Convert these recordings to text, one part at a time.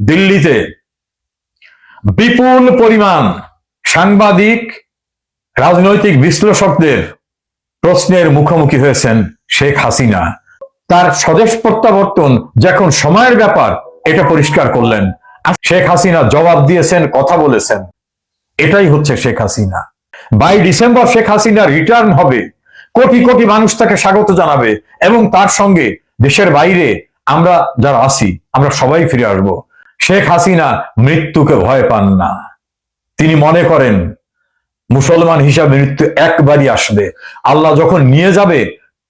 দিল্লিতে বিপুল পরিমাণ সাংবাদিক, রাজনৈতিক বিশ্লেষকদের প্রশ্নের মুখোমুখি হয়েছেন শেখ হাসিনা। তার স্বদেশ প্রত্যাবর্তন যখন সময়ের ব্যাপার, এটা পরিষ্কার করলেন। শেখ হাসিনা জবাব দিয়েছেন, কথা বলেছেন। এটাই হচ্ছে শেখ হাসিনা। 22 ডিসেম্বর শেখ হাসিনা রিটার্ন হবে, কোটি কোটি মানুষ তাকে স্বাগত জানাবে, এবং তার সঙ্গে দেশের বাইরে আমরা যারা আছি আমরা সবাই ফিরে আসব। শেখ হাসিনা মৃত্যুকে ভয় পান না। তিনি মনে করেন মুসলমান হিসাবে মৃত্যু একবারই আসবে। আল্লাহ যখন নিয়ে যাবে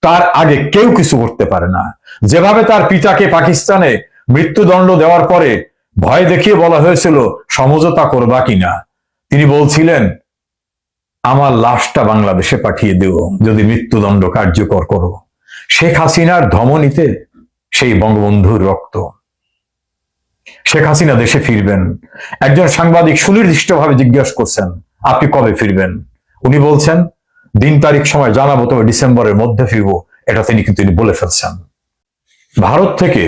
তার আগে কেউ কিছু করতে পারে না। যেভাবে তার পিতাকে পাকিস্তানে মৃত্যুদণ্ড দেওয়ার পরে ভয় দেখিয়ে বলা হয়েছিল সমঝোতা করবা কিনা, তিনি বলছিলেন আমার লাশটা বাংলাদেশে পাঠিয়ে দেও যদি মৃত্যুদণ্ড কার্যকর করো। শেখ হাসিনার ধমনীতে সেই বঙ্গবন্ধুর রক্ত। শেখ হাসিনা দেশে ফিরবেন। একজন সাংবাদিক সুনির্দিষ্টভাবে জিজ্ঞাসা করছেন আপনি কবে ফিরবেন? উনি বলছেন দিন তারিখ সময় জানাবো, তবে ডিসেম্বরের মধ্যে ফিরবো। এটা তিনি বলে ফেলছেন। ভারত থেকে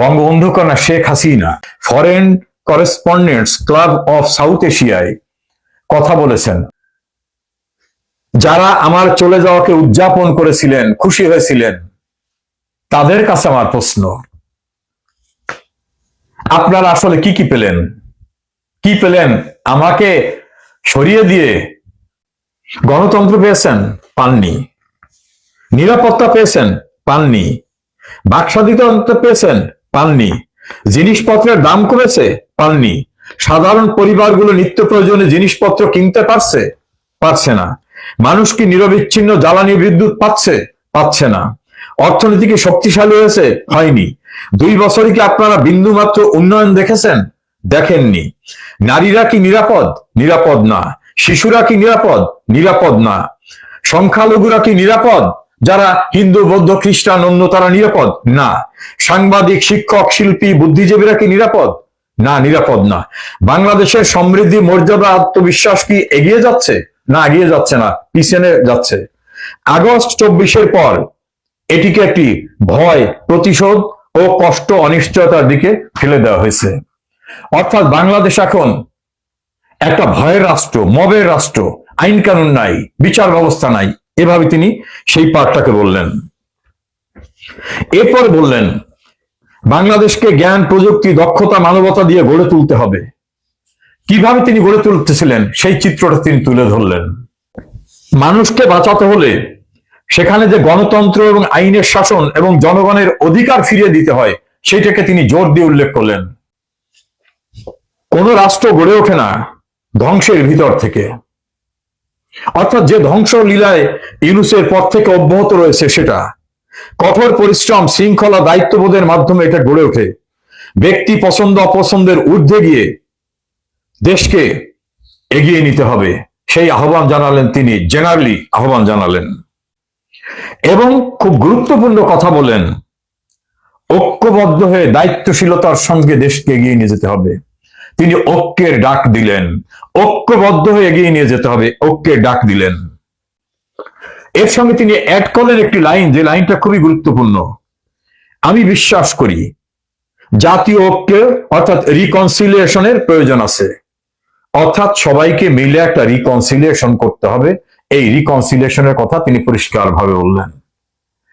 বঙ্গবন্ধু কন্যা Sheikh Hasina foreign correspondents club of south এশিয়ায় কথা বলেছেন। যারা আমার চলে যাওয়াকে উদযাপন করেছিলেন, খুশি হয়েছিলেন, তাদের কাছে আমার প্রশ্ন, আপনারা আসলে কি কি পেলেন? কি পেলেন? আমাকে সরিয়ে দিয়ে গণতন্ত্র পেয়েছেন? পাননি। নিরাপত্তা পেয়েছেন? পাননি। বাকস্বাধীনতা পেয়েছেন? পাননি। জিনিসপত্রের দাম কমেছে? পাননি। সাধারণ পরিবারগুলো নিত্য প্রয়োজনীয় জিনিসপত্র কিনতে পারছে না। মানুষ কি নিরবিচ্ছিন্ন জ্বালানি বিদ্যুৎ পাচ্ছে না। অর্থনীতি কি শক্তিশালী হয়েছে? হয়নি। 2 বছরে কি আপনারা বিন্দু মাত্র উন্নয়ন দেখেছেন? দেখেননি। নারীরা কি নিরাপদ না। শিশুরা কি নিরাপদ না। সংখ্যালঘুরা কি নিরাপদ? যারা হিন্দু, বৌদ্ধ, খ্রিস্টান, অন্য তারা নিরাপদ না। সাংবাদিক, শিক্ষক, শিল্পী, বুদ্ধিজীবীরা কি নিরাপদ না। বাংলাদেশের সমৃদ্ধি, মর্যাদা, আত্মবিশ্বাস কি এগিয়ে যাচ্ছে? না, এগিয়ে যাচ্ছে না, পিছনে যাচ্ছে। আগস্ট 24-এর পর এটিকে একটি ভয়, প্রতিশোধ ও কষ্ট, অনিশ্চয়তার দিকে ফেলে দেওয়া হয়েছে। অর্থাৎ বাংলাদেশ এখন একটা ভয়ের রাষ্ট্র, মবের রাষ্ট্র, আইন কানুন নাই, বিচার ব্যবস্থা নাই। এভাবে তিনি সেই পাঠটাকে বললেন। এরপর বললেন বাংলাদেশকে জ্ঞান, প্রযুক্তি, দক্ষতা, মানবতা দিয়ে গড়ে তুলতে হবে। কিভাবে তিনি গড়ে তুলতেছিলেন সেই চিত্রটা তিনি তুলে ধরলেন। মানুষকে বাঁচাতে হলে সেখানে যে গণতন্ত্র এবং আইনের শাসন এবং জনগণের অধিকার ফিরিয়ে দিতে হয় সেটাকে তিনি জোর দিয়ে উল্লেখ করলেন। কোন রাষ্ট্র গড়ে ওঠে না ধ্বংসের ভিতর থেকে। অর্থাৎ যে ধ্বংস লীলায় ইউনূসের পর থেকে অব্যাহত রয়েছে সেটা কঠোর পরিশ্রম, শৃঙ্খলা, দায়িত্ববোধের মাধ্যমে এটা গড়ে ওঠে। ব্যক্তি পছন্দ অপছন্দের ঊর্ধ্বে গিয়ে দেশকে এগিয়ে নিতে হবে সেই আহ্বান জানালেন তিনি, জেনারেলি আহ্বান জানালেন। এবং খুব গুরুত্বপূর্ণ কথা বলেন, ঐক্যবদ্ধ হয়ে দায়িত্বশীলতার সঙ্গে দেশকে এগিয়ে নিয়ে যেতে হবে। তিনি ঐক্যের ডাক দিলেন। ঐক্যবদ্ধ হয়ে এগিয়ে নিয়ে যেতে হবে, ঐক্যের ডাক দিলেন। এর সঙ্গে তিনি অ্যাড করলেন একটি লাইন, যে লাইনটা খুবই গুরুত্বপূর্ণ। আমি বিশ্বাস করি জাতীয় ঐক্যে অর্থাৎ রিকনসিলিয়েশনের প্রয়োজন আছে। অর্থাৎ সবাইকে মিলে একটা রিকনসিলিয়েশন করতে হবে। এই রিকনসিলিয়েশনের কথা তিনি পরিষ্কারভাবে বললেন,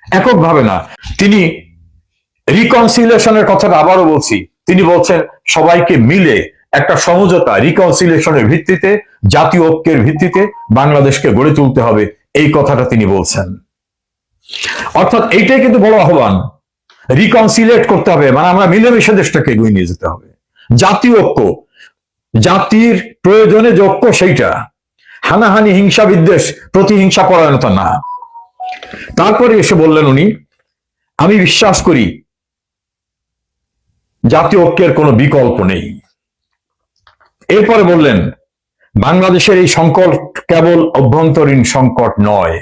এককভাবে না। তিনি রিকনসিলিয়েশনের কথাটা আবারও বলছি, তিনি বলছেন সবাইকে মিলে একটা সমঝোতা, রিকনসিলিয়েশনের ভিত্তিতে, জাতীয় ঐক্যের ভিত্তিতে বাংলাদেশকে গড়ে তুলতে হবে, এই কথাটা তিনি বলছেন। অর্থাৎ এইটাই কিন্তু বড় আহ্বান, রিকনসিলিয়েট করতে হবে, মানে আমরা মিলেমিশে দেশটাকে এগিয়ে নিয়ে যেতে হবে। জাতীয় ঐক্য, জাতির প্রয়োজনে যে ঐক্য সেইটা, হানাহানি, হিংসা বিদ্বেষ, প্রতিহিংসা পরায়ণতা না। তারপরে এসে বললেন উনি, আমি বিশ্বাস করি জাতীয় ঐক্যের কোনো বিকল্প নেই। এরপরে বললেন বাংলাদেশের এই সংকট কেবল অভ্যন্তরীণ সংকট নয়,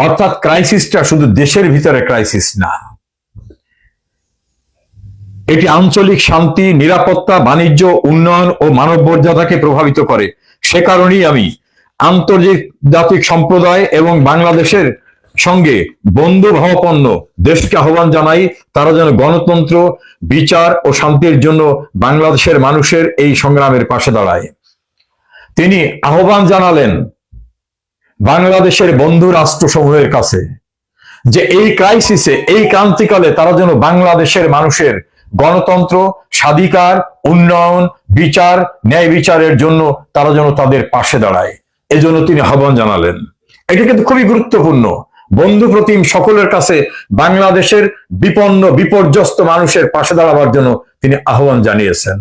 অর্থাৎ ক্রাইসিসটা শুধু দেশের ভিতরে ক্রাইসিস না, এটি আঞ্চলিক শান্তি, নিরাপত্তা, বাণিজ্য, উন্নয়ন ও মানব মর্যাদাকে প্রভাবিত করে। সে কারণেই আমি আন্তর্জাতিক সম্প্রদায় এবং বাংলাদেশের সঙ্গে বন্ধুভাবাপন্ন দেশকে আহ্বান জানাই, তারা যেন গণতন্ত্র, বিচার ও শান্তির জন্য বাংলাদেশের মানুষের এই সংগ্রামের পাশে দাঁড়ায়। তিনি আহ্বান জানালেন বাংলাদেশের বন্ধু রাষ্ট্রসমূহের কাছে যে এই ক্রাইসিসে, এই ক্রান্তিকালে তারা যেন বাংলাদেশের মানুষের গণতন্ত্র, স্বাধিকার, উন্নয়ন, বিচার, ন্যায় বিচারের জন্য তারা যেন তাদের পাশে দাঁড়ায়, এজন্য তিনি আহ্বান জানালেন। এটা কিন্তু খুবই গুরুত্বপূর্ণ। বন্ধু প্রতিম সকলের কাছে বাংলাদেশের বিপন্ন বিপর্যস্ত মানুষের পাশে দাঁড়াবার জন্য তিনি আহ্বান জানিয়েছেন।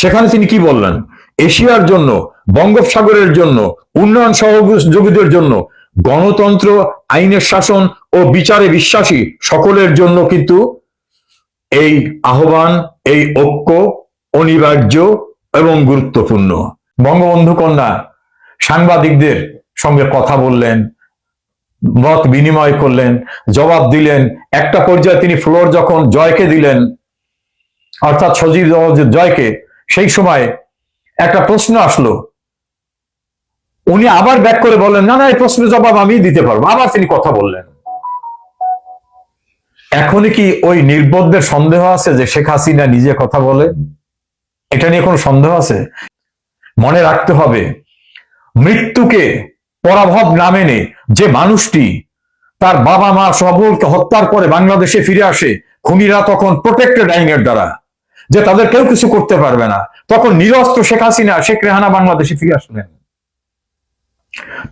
সেখানে তিনি কি বললেন? এশিয়ার জন্য, বঙ্গোপসাগরের জন্য, উন্নয়ন সহযোগীদের জন্য, গণতন্ত্র, আইনের শাসন ও বিচারে বিশ্বাসী সকলের জন্য কিন্তু এই আহ্বান, এই ঐক্য অনিবার্য এবং গুরুত্বপূর্ণ। বঙ্গবন্ধু কন্যা সাংবাদিকদের সঙ্গে কথা বললেন, মত বিনিময় করলেন, জবাব দিলেন। একটা পর্যায়ে তিনি ফ্লোর যখন জয়কে দিলেন, অর্থাৎ সজীব জয়কে, সেই সময় একটা প্রশ্ন আসলো, উনি আবার ব্যাক করে বললেন না না, এই প্রশ্নের জবাব আমি দিতে পারবো। আবার তিনি কথা বললেন। এখনই কি ওই নির্বোধদের সন্দেহ আছে যে শেখ হাসিনা নিজে কথা বলে? এটা নিয়ে কোনো সন্দেহ আছে? মনে রাখতে হবে, মৃত্যুকে পরাভব না মেনে যে মানুষটি তার বাবা মা সকলকে হত্যার পরে বাংলাদেশে ফিরে আসে, খুনিরা তখন প্রোটেক্টেড আইনের দ্বারা, যে তাদের কেউ কিছু করতে পারবে না, তখন নিরস্ত্র শেখ হাসিনা, শেখ রেহানা বাংলাদেশে ফিরে আসলেন।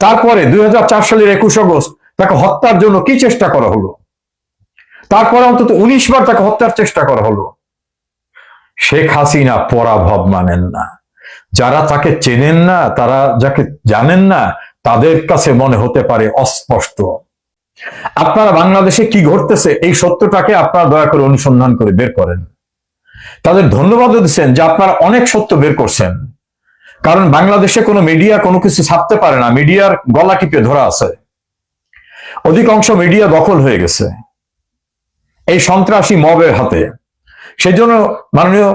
তারপরে 2004 সালের 21 আগস্ট তাকে হত্যার জন্য কি চেষ্টা করা হলো? তারপরে অন্তত 19 বার তাকে হত্যার চেষ্টা করা হলো। শেখ হাসিনা পরাভব মানেন না। যারা তাকে চেনেন না, তারা যাকে জানেন না, তাদের কাছে মনে হতে পারে অস্পষ্ট। আপনারা বাংলাদেশে কি ঘটতেছে এই সত্যটাকে আপনারা দয়া করে অনুসন্ধান করে বের করেন। তাদের ধন্যবাদ দিচ্ছেন যে আপনারা অনেক সত্য বের করছেন, কারণ বাংলাদেশে কোনো মিডিয়া কোনো কিছু ছাপতে পারে না, মিডিয়ার গলা টিপে ধরা আছে। অধিকাংশ মিডিয়া দখল হয়ে গেছে এই সন্ত্রাসী মবের হাতে। সেজন্য মাননীয়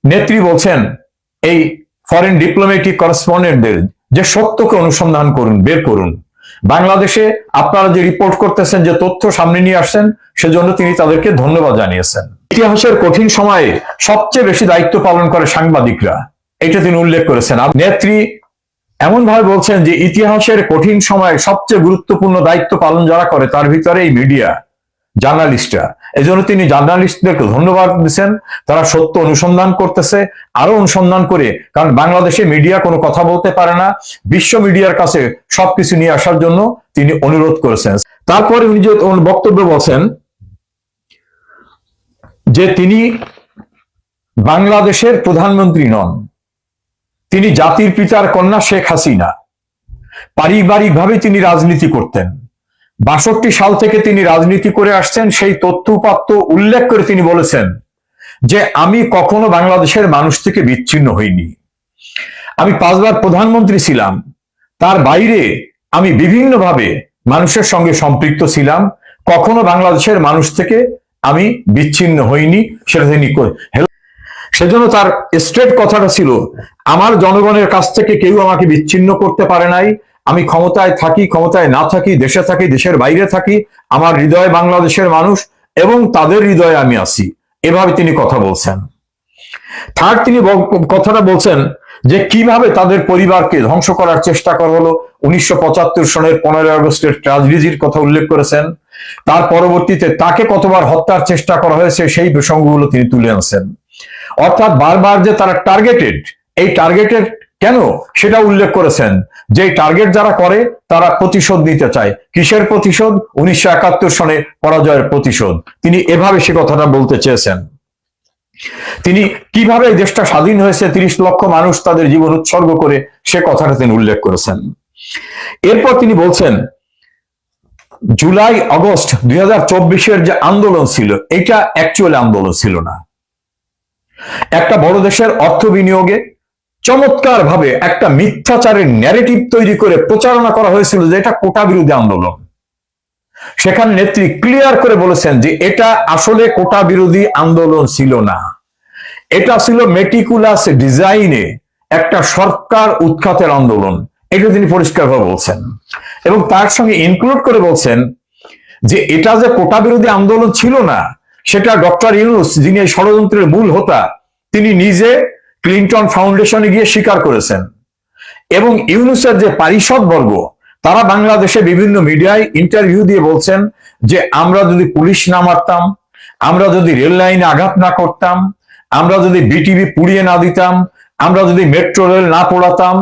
নেত্রী বলছেন এই ফরেন ডিপ্লোম্যাটিক করেসপন্ডেন্টদের যে সত্যকে অনুসন্ধান করুন, বের করুন। বাংলাদেশে আপনারা যে রিপোর্ট করতেছেন, যে তথ্য সামনে নিয়ে আসছেন, সেজন্য তিনি তাদেরকে ধন্যবাদ জানিয়েছেন। ইতিহাসের কঠিন সময়ে সবচেয়ে বেশি দায়িত্ব পালন করে সাংবাদিকরা, এটা তিনি উল্লেখ করেছেন। নেত্রী এমন ভাবে বলছেন যে ইতিহাসের কঠিন সময়ে সবচেয়ে গুরুত্বপূর্ণ দায়িত্ব পালন যারা করে তার ভিতরে এই মিডিয়া, জার্নালিস্টরা। এজন্য তিনি জার্নালিস্টদেরকে ধন্যবাদ দিচ্ছেন। তারা সত্য অনুসন্ধান করতেছে, আরো অনুসন্ধান করে, কারণ বাংলাদেশে মিডিয়া কোনো কথা বলতে পারে না, বিশ্ব মিডিয়ার কাছে সবকিছু নিয়ে আসার জন্য তিনি অনুরোধ করেছেন। তারপরে উনি যে বক্তব্য বলছেন যে তিনি বাংলাদেশের প্রধানমন্ত্রী নন, তিনি জাতির পিতার কন্যা শেখ হাসিনা। পারিবারিকভাবে তিনি রাজনীতি করতেন। 62 সাল থেকে তিনি রাজনীতি করে আসছেন। সেই তথ্য উপাত্ত উল্লেখ করে তিনি বলেছেন যে আমি কখনো বাংলাদেশের মানুষ থেকে বিচ্ছিন্ন হইনি। আমি 5 বার প্রধানমন্ত্রী ছিলাম, তার বাইরে আমি বিভিন্নভাবে মানুষের সঙ্গে সম্পৃক্ত ছিলাম, কখনো বাংলাদেশের মানুষ থেকে আমি বিচ্ছিন্ন হইনি। সেটা তিনি সেজন্য তার স্ট্রেট কথাটা ছিল, আমার জনগণের কাছ থেকে কেউ আমাকে বিচ্ছিন্ন করতে পারে নাই। আমি ক্ষমতায় থাকি, ক্ষমতায় না থাকি, দেশে থাকি, দেশের বাইরে থাকি, আমার হৃদয়ে বাংলাদেশের মানুষ এবং তাদের হৃদয়ে আমি আছি। এভাবে তিনি কথা বলছেন। থার্ড, তিনি কথাটা বলছেন যে কিভাবে তাদের পরিবারকে ধ্বংস করার চেষ্টা করা হলো। 1975 সনের 15 আগস্টের ট্র্যাজেডির কথা উল্লেখ করেছেন। তার পরবর্তীতে তাকে কতবার হত্যার চেষ্টা করা হয়েছে সেই প্রসঙ্গগুলো তিনি তুলে আনছেন। অর্থাৎ বারবার যে তারা টার্গেটেড, এই টার্গেটেড কেন সেটা উল্লেখ করেছেন, যে টার্গেট যারা করে তারা প্রতিশোধ নিতে চায়। কিসের প্রতিশোধ? 1971 সনে পরাজয়ের প্রতিশোধ। তিনি এভাবে সে কথাটা বলতে চেয়েছেন। তিনি কিভাবে দেশটা স্বাধীন হয়েছে, 30 লক্ষ মানুষ তাদের জীবন উৎসর্গ করে, সে কথাটা তিনি উল্লেখ করেছেন। এরপর তিনি বলছেন জুলাই আগস্ট 2024-এর যে আন্দোলন ছিল, এটা অ্যাকচুয়ালি আন্দোলন ছিল না। একটা বড় দেশের অর্থ বিনিয়োগে চমৎকার ভাবে একটা মিথ্যাচারের ন্যারেটিভ তৈরি করে প্রচারণা করা হয়েছিল যে এটা কোটা বিরোধী আন্দোলন। সেখানে নেত্রী ক্লিয়ার করে বলেছেন যে এটা আসলে কোটা বিরোধী আন্দোলন ছিল না, এটা ছিল মেটিকুলাস ডিজাইনে একটা সরকার উৎখাতের আন্দোলন। এটা তিনি পরিষ্কারভাবে বলছেন এবং তার সঙ্গে ইনক্লুড করে বলছেন যে এটা যে কোটা বিরোধী আন্দোলন ছিল না, সেটা ডক্টর ইউনূস, যিনি এই ষড়যন্ত্রের মূল হোতা, তিনি নিজে ক্লিনটন ফাউন্ডেশনে গিয়ে স্বীকার করেছেন। এবং ইউনূসের যে পারিষদ বর্গ, তারা বাংলাদেশে বিভিন্ন মিডিয়ায় ইন্টারভিউ দিয়ে বলছেন যে আমরা যদি পুলিশ না মারতাম, আমরা যদি রেল লাইনে আঘাত না করতাম, আমরা যদি বিটিভি পুড়িয়ে না দিতাম, আমরা যদি মেট্রো রেল না পোড়াতাম,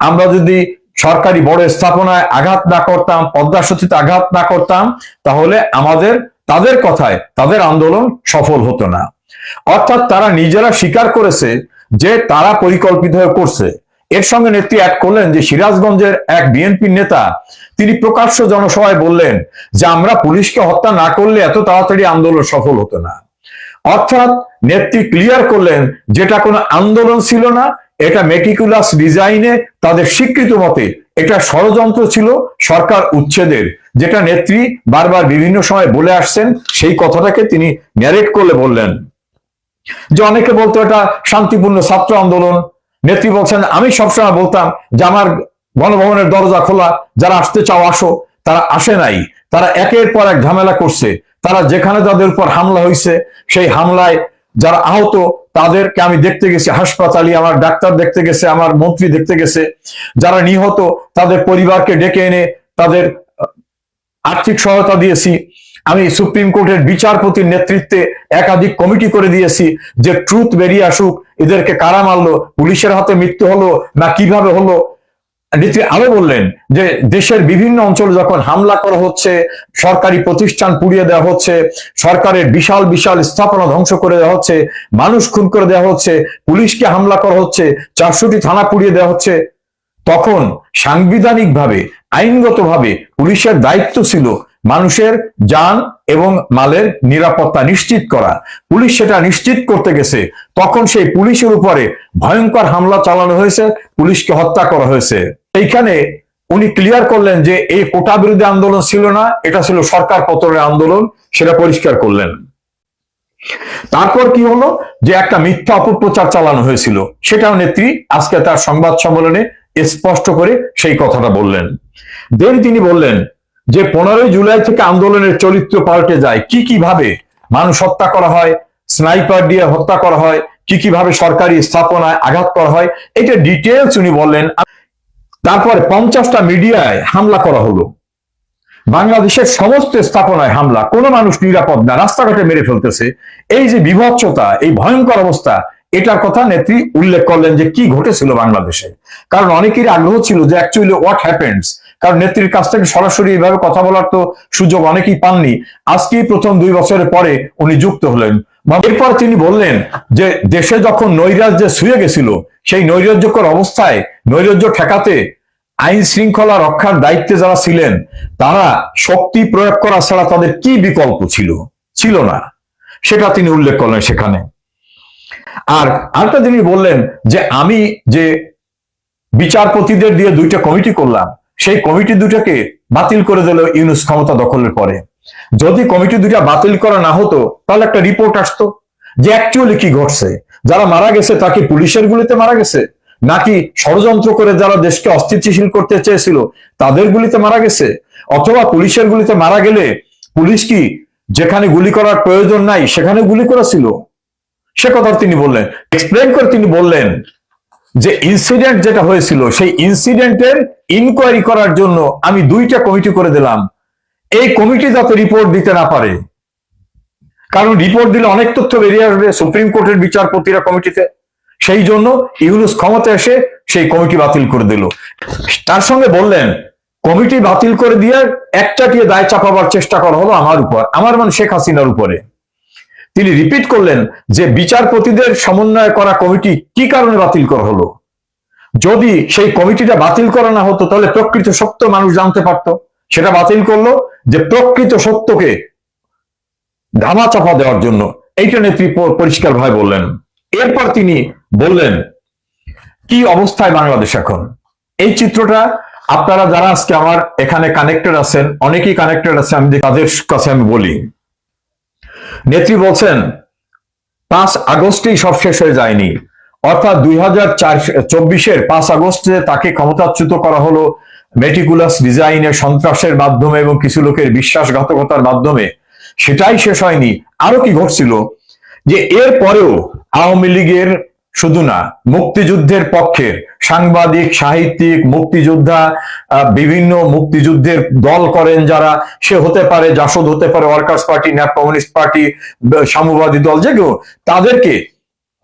আমরা যদি সরকারি বড় স্থাপনায় আঘাত না করতাম, পদ্মা সেতুতে আঘাত না করতাম, তাহলে তাদের কথায় তাদের আন্দোলন সফল হতো না। অর্থাৎ তারা নিজেরা স্বীকার করেছে যে তারা পরিকল্পিত হয়ে করছে। এর সঙ্গে নেত্রী অ্যাড করলেন যে সিরাজগঞ্জের এক বিএনপি নেতা, তিনি প্রকাশ্য জনসভায় বললেন যে আমরা পুলিশকে হত্যা না করলে এত তাড়াতাড়ি আন্দোলন সফল হতো না। অর্থাৎ নেত্রী ক্লিয়ার করলেন যেটা কোনো আন্দোলন ছিল না, এটা মেটিকুলাস ডিজাইনে তাদের স্বীকৃত মতে এটা ষড়যন্ত্র ছিল সরকার উচ্ছেদের, যেটা নেত্রী বারবার বিভিন্ন সময় বলে আসছেন। সেই কথাটাকে তিনি ন্যারেট করলে বললেন যে অনেকে বলতো এটা শান্তিপূর্ণ ছাত্র আন্দোলন। নেত্রী বলছেন আমি সবসময় বলতাম যে আমার গণভবনের দরজা খোলা, যারা আসতে চাও আসো। তারা আসে নাই, তারা একের পর এক ঝামেলা করছে। তারা যেখানে তাদের উপর হামলা হয়েছে, সেই হামলায় যারা আহত তাদেরকে আমি দেখতে গেছি হাসপাতালে, আমার ডাক্তার দেখতে গেছে, আমার মন্ত্রী দেখতে গেছে। যারা নিহত তাদের পরিবারকে ডেকে এনে তাদের আর্থিক সহায়তা দিয়েছি। আমি সুপ্রিম কোর্টের বিচারপতির নেতৃত্বে একাধিক কমিটি করে দিয়েছি যে ট্রুথ বেরিয়ে আসুক, এদেরকে কারা মারলো, পুলিশের হাতে মৃত্যু হলো না কিভাবে হলো। নেত্রী আরো বললেন যে দেশের বিভিন্ন অঞ্চলে যখন হামলা করা হচ্ছে, সরকারি প্রতিষ্ঠান পুড়িয়ে দেওয়া হচ্ছে, সরকারের বিশাল বিশাল স্থাপনা ধ্বংস করে দেওয়া হচ্ছে, মানুষ খুন করে দেওয়া হচ্ছে, পুলিশকে হামলা করা হচ্ছে, 400টি থানা পুড়িয়ে দেওয়া হচ্ছে, তখন সাংবিধানিকভাবে আইনগতভাবে পুলিশের দায়িত্ব ছিল মানুষের যান এবং মালের নিরাপত্তা নিশ্চিত করা। পুলিশ সেটা নিশ্চিত করতে গেছে, তখন সেই পুলিশের উপরে ভয়ঙ্কর হামলা চালানো হয়েছে, পুলিশকে হত্যা করা হয়েছে। এইখানে উনি ক্লিয়ার করলেন যে এই কোটা বিরোধী আন্দোলন ছিল না, এটা ছিল সরকার পতনের আন্দোলন, সেটা পরিষ্কার করলেন। তারপর কি হলো যে একটা মিথ্যা অপপ্রচার চালানো হয়েছিল, সেটাও নেত্রী আজকে তার সংবাদ সম্মেলনে স্পষ্ট করে সেই কথাটা বললেন। দেন তিনি বললেন যে 15ই জুলাই থেকে আন্দোলনের চরিত্র পাল্টে যায়, কি কিভাবে মানুষ হত্যা করা হয়, স্নাইপার দিয়ে হত্যা করা হয়, কি কিভাবে সরকারি স্থাপনায় আঘাত করা হয়, এটা ডিটেলস উনি বললেন। তারপরে 50টা মিডিয়ায় হামলা করা হলো, বাংলাদেশের সমস্ত স্থাপনায় হামলা, কোনো মানুষ নিরাপদ না, রাস্তাঘাটে মেরে ফেলতেছে। এই যে বিভৎসতা, এই ভয়ঙ্কর অবস্থা, এটার কথা নেত্রী উল্লেখ করলেন যে কি ঘটেছিল বাংলাদেশে। কারণ অনেকেরই আগ্রহ ছিল যে অ্যাকচুয়ালি হোয়াট হ্যাপেন্স, কারণ নেত্রীর কাছ থেকে সরাসরি এইভাবে কথা বলার তো সুযোগ অনেকেই পাননি। আজকেই প্রথম 2 বছরের পরে উনি যুক্ত হলেন। এরপর তিনি বললেন যে দেশে যখন নৈরাজ্যে শুয়ে গেছিল, সেই নৈরাজ্যকর অবস্থায় নৈরাজ্য ঠেকাতে আইন শৃঙ্খলা রক্ষার দায়িত্বে যারা ছিলেন, তারা শক্তি প্রয়োগ করা ছাড়া তাদের কি বিকল্প ছিল না, সেটা তিনি উল্লেখ করলেন সেখানে। আর আরেকটা তিনি বললেন যে আমি যে বিচারপতিদের দিয়ে 2টা কমিটি করলাম, সেই কমিটি 2টাকে বাতিল করে দিল ইউনূস ক্ষমতা দখলের পরে। যদি কমিটি 2টা বাতিল করা না হতো, তাহলে একটা রিপোর্ট আসতো যে অ্যাকচুয়ালি কি ঘটছে, যারা মারা গেছে তাকে পুলিশের গুলিতে মারা গেছে, নাকি ষড়যন্ত্র করে যারা দেশকে অস্থিতিশীল করতে চেয়েছিল তাদের গুলিতে মারা গেছে, অথবা পুলিশের গুলিতে মারা গেলে পুলিশ কি যেখানে গুলি করার প্রয়োজন নাই সেখানে গুলি করেছিল, সে কথা তিনি বললেন। এক্সপ্লেন করে তিনি বললেন যে ইনসিডেন্ট যেটা হয়েছিল, সেই ইনসিডেন্টের ইনকোয়ারি করার জন্য আমি 2টা কমিটি করে দিলাম। এই কমিটি যাতে রিপোর্ট দিতে না পারে, কারণ রিপোর্ট দিলে অনেক তথ্য বেরিয়ে আসবে সুপ্রিম কোর্টের বিচারপতিরা কমিটিতে, সেই জন্য ইউনূস ক্ষমতা এসে সেই কমিটি বাতিল করে দিল। তার সঙ্গে বললেন কমিটি বাতিল করে দিয়ে একচাটিয়ে দায় চাপাবার চেষ্টা করা হলো আমার উপর, আমার মানে শেখ হাসিনার উপরে। তিনি রিপিট করলেন যে বিচারপতিদের সমন্বয় করা কমিটি কি কারণে বাতিল করা হলো। যদি সেই কমিটিটা বাতিল করা না হতো, তাহলে প্রকৃত সত্য মানুষ জানতে পারত। সেটা বাতিল করলো যে প্রকৃত সত্যকে ধামা চাপা দেওয়ার জন্য। এইটা নেত্রী পরিষ্কার ভাবে বললেন। এরপর তিনি বললেন কি অবস্থায় বাংলাদেশ এখন। এই চিত্রটা আপনারা যারা আজকে আমার এখানে কানেক্টেড আছেন, অনেকেই কানেক্টেড আছে, আমি তাদের কাছে আমি বলি। নেত্রী বলছেন 5 আগস্টেই সব শেষ হয়ে যায়নি, অর্থাৎ 2024-এর 5 আগস্টে তাকে ক্ষমতাচ্যুত করা হলো মেটিকুলাস ডিজাইনের সন্ত্রাসের মাধ্যমে এবং কিছু লোকের বিশ্বাসঘাতকতার মাধ্যমে। সেটাই শেষ হয়নি, আরো কি ঘটছিল যে এর পরেও আওয়ামী লীগের শুধু না, মুক্তিযুদ্ধের পক্ষের সাংবাদিক, সাহিত্যিক, মুক্তিযোদ্ধা, বিভিন্ন মুক্তিযুদ্ধের দল করেন যারা, সে হতে পারে জাসদ, হতে পারে workers party, nap communist party, সাম্যবাদী দল, যেগুলো, তাদেরকে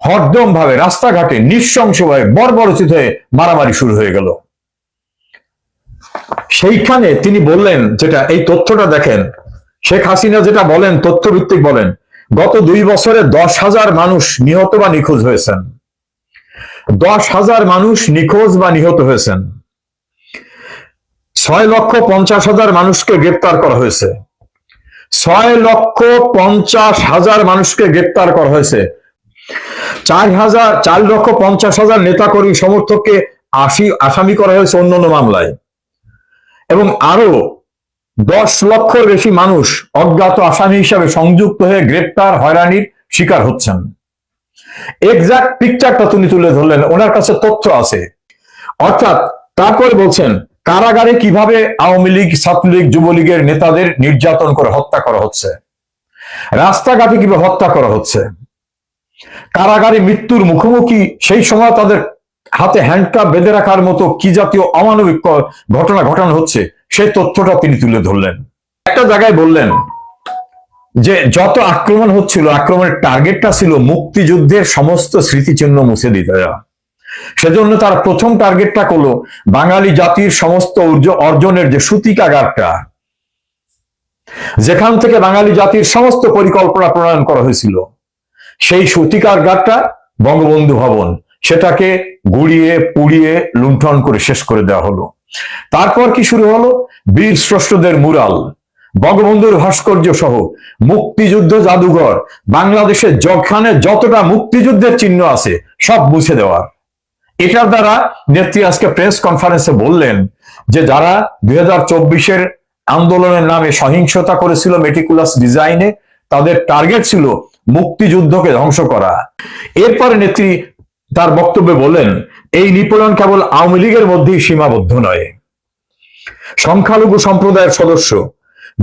হরদম ভাবে রাস্তাঘাটে নৃশংসভাবে বর্বরচিত হয়ে মারামারি শুরু হয়ে গেল। সেইখানে তিনি বললেন, যেটা এই তথ্যটা দেখেন, শেখ হাসিনা যেটা বলেন তথ্যভিত্তিক বলেন, গত 2 বছরে 10,000 মানুষ নিহত বা নিখোঁজ হয়েছেন। 10,000 মানুষ নিখোঁজ বা নিহত হয়েছেন। 6,50,000 মানুষকে গ্রেপ্তার করা হয়েছে। 6,50,000 মানুষকে গ্রেপ্তার করা হয়েছে। 4,50,000 নেতাকর্মী সমর্থককে আসামি করা হয়েছে অন্যান্য মামলায়, এবং আরো 10 লক্ষের বেশি মানুষ অজ্ঞাত আসামি হিসাবে সংযুক্ত হয়ে গ্রেপ্তার, হয়রানির শিকার হচ্ছেন। এক্সাক্ট পিকচারটা তিনি তুলে ধরলেন, ওনার কাছে তথ্য আছে। অর্থাৎ তারপরে বলছেন কারাগারে কিভাবে আওয়ামী লীগ, ছাত্রলীগ, যুবলীগের নেতাদের নির্যাতন করে হত্যা করা হচ্ছে, রাস্তাঘাটে কিভাবে হত্যা করা হচ্ছে, কারাগারে মৃত্যুর মুখোমুখি সেই সময় তাদের হাতে হ্যান্ডকাপ বেঁধে রাখার মতো কি জাতীয় অমানবিক ঘটনা ঘটানো হচ্ছে, সেই তথ্যটা তিনি তুলে ধরলেন। একটা জায়গায় বললেন যে যত আক্রমণ হচ্ছিল, আক্রমণের টার্গেটটা ছিল মুক্তিযুদ্ধের সমস্ত স্মৃতিচিহ্ন মুছে দিতে দেওয়া। সেজন্য তার প্রথম টার্গেটটা হলো বাঙালি জাতির সমস্ত অর্জনের যে সূতিকাগারটা, যেখান থেকে বাঙালি জাতির সমস্ত পরিকল্পনা প্রণয়ন করা হয়েছিল, সেই সূতিকাগারটা বঙ্গবন্ধু ভবন, সেটাকে গুড়িয়ে পুড়িয়ে লুণ্ঠন করে শেষ করে দেওয়া হলো। তারপর কি শুরু হলো? বীর স্রষ্টদের মুরাল, বঙ্গবন্ধুর ভাস্কর্য সহ মুক্তিযুদ্ধ জাদুঘর, বাংলাদেশের যেখানে যতটা মুক্তিযুদ্ধের চিহ্ন আছে সব মুছে দেওয়ার। এটার দ্বারা নেত্রী আজকে প্রেস কনফারেন্সে বললেন যে যারা 2024-এর আন্দোলনের নামে সহিংসতা করেছিল মেটিকুলাস ডিজাইনে, তাদের টার্গেট ছিল মুক্তিযুদ্ধকে ধ্বংস করা। এরপরে নেত্রী তার বক্তব্যে বললেন এই নিপীড়ন কেবল আওয়ামী লীগের মধ্যেই সীমাবদ্ধ নয়। সংখ্যালঘু সম্প্রদায়ের সদস্য,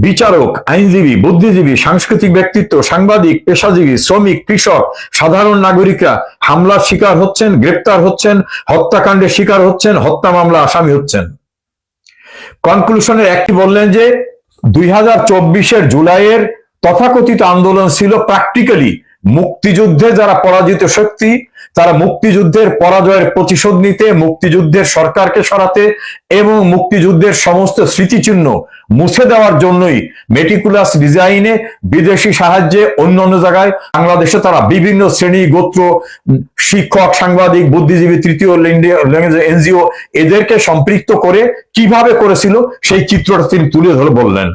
বিচারক, আইনজীবী, বুদ্ধিজীবী, সাংস্কৃতিক ব্যক্তিত্ব, সাংবাদিক, পেশাজীবী, শ্রমিক, কৃষক, সাধারণ নাগরিকরা হামলার শিকার হচ্ছেন, গ্রেপ্তার হচ্ছেন, হত্যাকাণ্ডের শিকার হচ্ছেন, হত্যা মামলা আসামি হচ্ছেন। কনক্লুশনের একটি বললেন যে 2024-এর জুলাইয়ের তথাকথিত আন্দোলন ছিল প্র্যাকটিক্যালি মুক্তিযুদ্ধে যারা পরাজিত শক্তি, তারা মুক্তিযুদ্ধের পরাজয়ের প্রতিশোধ নিতে, মুক্তিযুদ্ধের সরকারকে সরাতে এবং মুক্তিযুদ্ধের সমস্ত স্মৃতিচিহ্ন মুছে দেওয়ার জন্যই মেটিকুলাস ডিজাইনে বিদেশি সাহায্যে অন্যান্য জায়গায় বাংলাদেশে তারা বিভিন্ন শ্রেণী, গোত্র, শিক্ষক, সাংবাদিক, বুদ্ধিজীবী, তৃতীয় এনজিও এদেরকে সম্পৃক্ত করে কিভাবে করেছিল সেই চিত্রটা তিনি তুলে ধরে বললেন।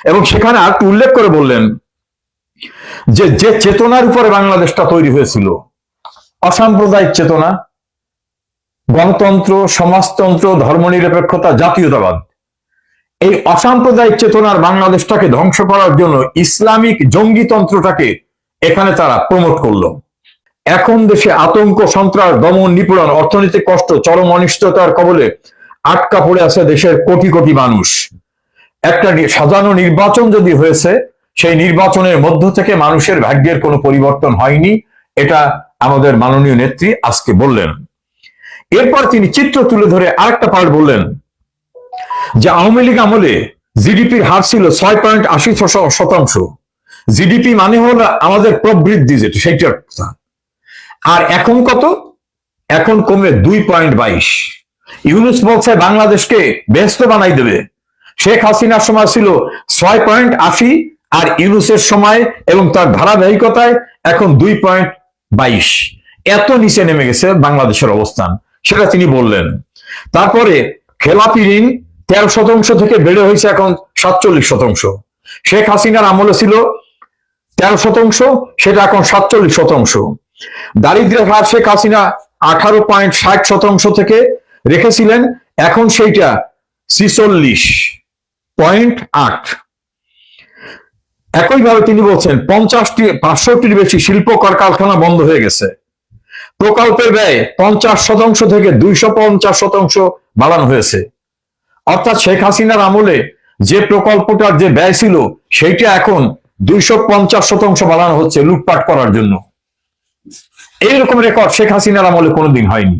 এবং সেখানে আর উল্লেখ করে বললেন যে যে চেতনার উপরে বাংলাদেশটা তৈরি হয়েছিল, অসাম্প্রদায়িক চেতনা, গণতন্ত্র, সমাজতন্ত্র, ধর্মনিরপেক্ষতা, জাতীয়তাবাদ, এই অসাম্প্রদায়িক চেতনার বাংলাদেশটাকে ধ্বংস করার জন্য ইসলামিক জঙ্গিতন্ত্রটাকে এখানে তারা প্রমোট করলো। এখন দেশে আতঙ্ক, সন্ত্রাস, দমন, নিপীড়ন, অর্থনৈতিক কষ্ট, চরম অনিশ্চয়তার কবলে আটকা পড়ে আছে দেশের কোটি কোটি মানুষ। একটা সাজানো নির্বাচন যদি হয়েছে, সেই নির্বাচনের মধ্য থেকে মানুষের ভাগ্যের কোনো পরিবর্তন হয়নি, এটা আমাদের মাননীয় নেত্রী আজকে বললেন। এরপর তিনি চিত্র তুলে ধরে আরেকটা পার্ট বললেন যে আওয়ামী লীগ আমলে জিডিপির হার ছিল 6.80%। জিডিপি মানে হলো আমাদের প্রবৃদ্ধি, যেটা সেইটার কথা। আর এখন কত? এখন কমে 2.22। ইউনুস বলছে বাংলাদেশকে ব্যস্ত বানাই দেবে। শেখ হাসিনার সময় ছিল 6.80, আর ইউনুসের সময় এবং তার ধারাবাহিকতায় এখন 2.22। এত নিচে নেমে গেছে বাংলাদেশের অবস্থান, সেটা তিনি বললেন। তারপরে খেলাপি ঋণ 13% থেকে বেড়ে হয়েছে এখন 47%। শেখ হাসিনার আমলে ছিল 13%, সেটা এখন 47%। দারিদ্র্যের হার শেখ হাসিনা 18.60% থেকে রেখেছিলেন, এখন সেইটা 46.8। একইভাবে তিনি বলছেন 500টির বেশি শিল্প কলকারখানা বন্ধ হয়ে গেছে। প্রকল্পের ব্যয় 50% থেকে 250% বাড়ানো হয়েছে। অর্থাৎ শেখ হাসিনার আমলে যে প্রকল্পটার যে ব্যয় ছিল সেইটা এখন 250% বাড়ানো হচ্ছে লুটপাট করার জন্য। এইরকম রেকর্ড শেখ হাসিনার আমলে কোনোদিন হয়নি।